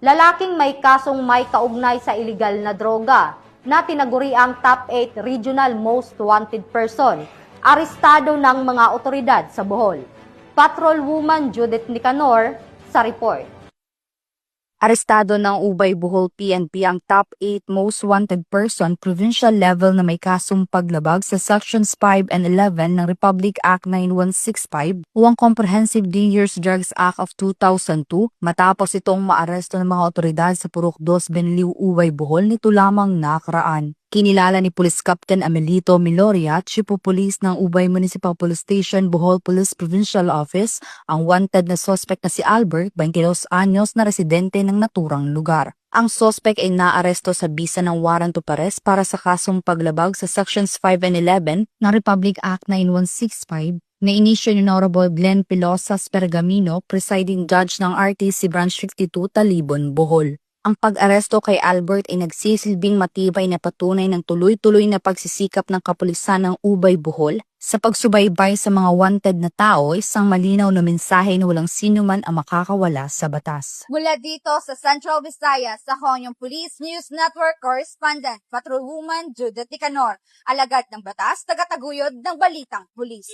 lalaking may kasong may kaugnay sa iligal na droga na tinaguri ang top 8 regional most wanted person, arestado ng mga otoridad sa Bohol. Patrolwoman Judith Nicanor sa report. Arestado ng Ubay Bohol PNP ang top 8 most wanted person provincial level na may kasong paglabag sa Sections 5 and 11 ng Republic Act 9165 o ang Comprehensive Dangerous Drugs Act of 2002 matapos itong maaresto ng mga otoridad sa Purok 2 Benliu, Ubay Bohol nito lamang nakaraan. Kinilala ni Police Captain Amelito Miloria, Chief of Police ng Ubay Municipal Police Station, Bohol Police Provincial Office, ang wanted na suspect na si Albert, 22 anyos na residente ng naturang lugar. Ang suspect ay naaresto sa bisa ng warrant of arrest para sa kasong paglabag sa Sections 5 and 11 ng Republic Act 9165 na inisyo ni Honorable Glenn Pilosas Pergamino, presiding judge ng RTC Branch 52, Talibon, Bohol. Ang pag-aresto kay Albert ay nagsisilbing matibay na patunay ng tuloy-tuloy na pagsisikap ng kapulisan ng Ubay Bohol sa pagsubaybay sa mga wanted na tao, isang malinaw na mensahe na walang sino man ang makakawala sa batas. Mula dito sa Central Visayas, ako ang Police News Network Correspondent, Patrolwoman Judith Nicanor, alagad ng batas, tagataguyod ng balitang pulis.